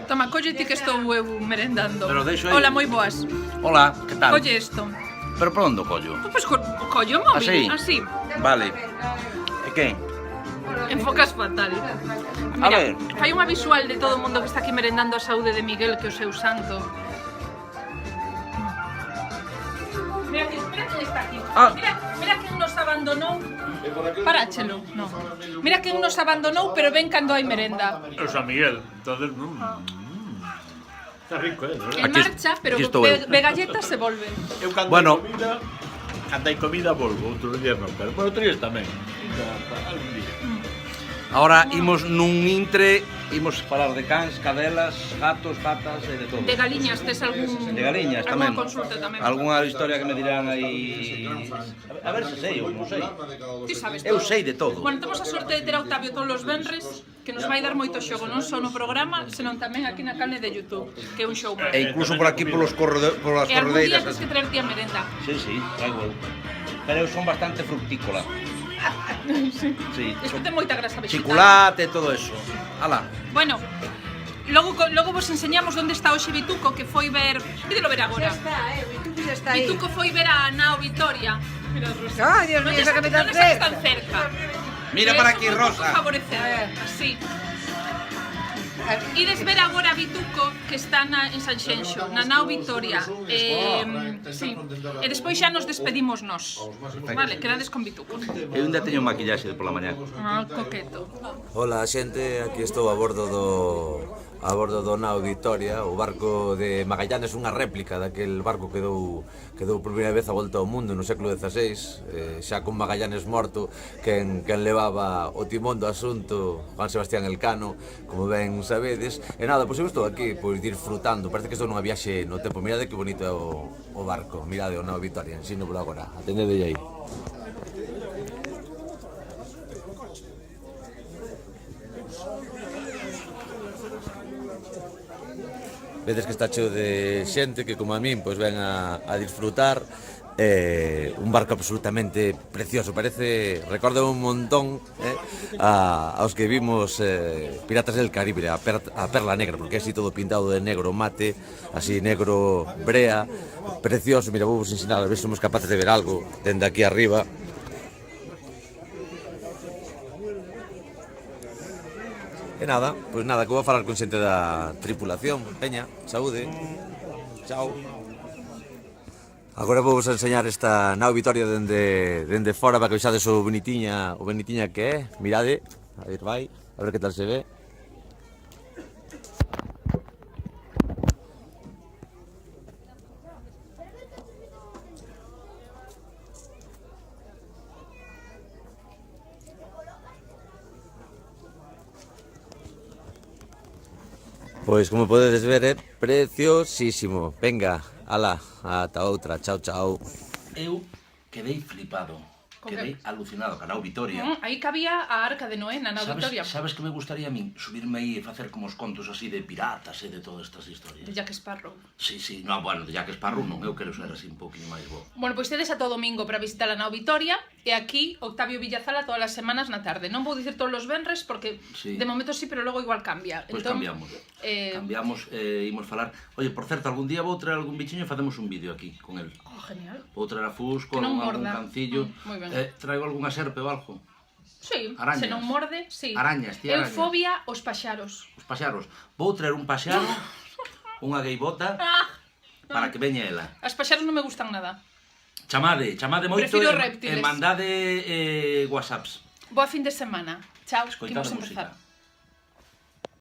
Toma, cóllete que estou eu merendando. Pero deixo aí. Hola, moi boas. Hola, que tal? Colle isto. Pero por onde o collo? Pois collo o móvil, así. Vale. E que? Enfocas fatal. A ver. Fai unha visual de todo o mundo que está aquí merendando a saúde de Miguel, que é o seu santo. Mira quen está aquí. Mira quen nos abandonou. Paráchelo, no. Mira quen nos abandonou, pero ven cando hai merenda. O San Miguel, entonces... Está rico, En marcha, pero ve galletas se volve. Eu cando Bueno. hai comida, cando hai comida volvo, outros días non, pero por outros días tamén. Algún día. Ahora imos nun intre, imos falar de cans, cadelas, gatos, gatas e de todo. De galiñas, tes algún... De galiñas tamén. Alguna consulta tamén. Algúnha historia que me dirán aí... A ver se sei ou non sei. Ti sabes todo. Eu sei de todo. Bueno, temos a sorte de ter a Octavio todos os venres, que nos vai dar moito xogo, non só no programa, senón tamén aquí na canle de YouTube, que é un showman. E incluso por aquí polas E algún día corredeiras. tens que traer ti a merenda. Sí, traigo eu. Pero eu son bastante fructícola. Sí. Isto ten moita grasa vegetal. Chocolate, todo eso. Ala. Bueno, logo vos enseñamos onde está hoxe Vituco, que foi ver... Pídelo ver agora. Vituco xa está aí. Vituco foi ver a Nao Vitoria. Mira, Rosa. Ay, Dios mío, esa que me tan non estás cerca. tan cerca. Mira para aquí, Rosa. Favorecer, así. Ides ver agora a Vituco, que está en Sanxenxo, na Nao Vitoria. Sí. E despois xa nos despedimos nós. Vale, quedades con Vituco. Eu ainda teño maquillaxe pola mañá. Ah, coqueto. Hola xente, aquí estou a bordo do Nao Vitoria, o barco de Magallanes, unha réplica daquel barco que deu por primeira vez a volta ao mundo no século XVI, xa con Magallanes morto, quen levaba o timón do asunto, Juan Sebastián Elcano, como ben sabedes. E nada, pois eu estou aquí, pois disfrutando, parece que estou nunha viaxe no tempo. Mirade que bonito é o barco, mirade o Nao Vitoria, ensino por agora, atendede aí. Vedes que está cheo de xente que, como a min, pois ven a disfrutar. Un barco absolutamente precioso, parece, recorda un montón aos que vimos Piratas del Caribe, a Perla Negra, porque é así todo pintado de negro mate, así negro brea, precioso. Mira, vou vos ensinar, a ver se somos capaces de ver algo dende aquí arriba. E nada, pois nada, que vou a falar con xente da tripulación. Veña, saúde. Chao. Agora vou vos enseñar esta Nao Vitoria dende fora para que vexades o bonitiña que é. Mirade, a ver que tal se ve. Pois, como podedes ver, é preciosísimo. Venga, ala, ata outra, chao, chao. Eu quedei flipado. Quedei alucinado, ca Nao Vitoria. Aí cabía a Arca de Noé na Nao Vitoria. Sabes que me gustaría a min? Subirme aí e facer como os contos así de piratas e de todas estas historias. De Jack Sparrow. Sí, no, bueno, de Jack Sparrow non, eu quero ser así un pouquinho máis bo. Bueno, pois tedes a todo domingo para visitar a Nao Vitoria e aquí Octavio Villazala todas as semanas na tarde. Non vou dicir todos os venres porque de momento sí, pero logo igual cambia. Pois cambiamos, imos falar. Oye, por certo, algún día vou traer algún bichiño e facemos un vídeo aquí con el. Oh, genial. Vou traer a Fusco, algún cancillo. Moi ben. Traigo algunha serpe ou algo? Sí, arañas. Se non morde, sí. Arañas, tía arañas. Eufobia aos paxaros. Os paxaros. Vou traer un paxaro, unha gaivota, para que veña ela. As paxaros non me gustan nada. Chamade moito e mandade whatsapps. Boa fin de semana. Chao, que Escoitade imos música. empezar.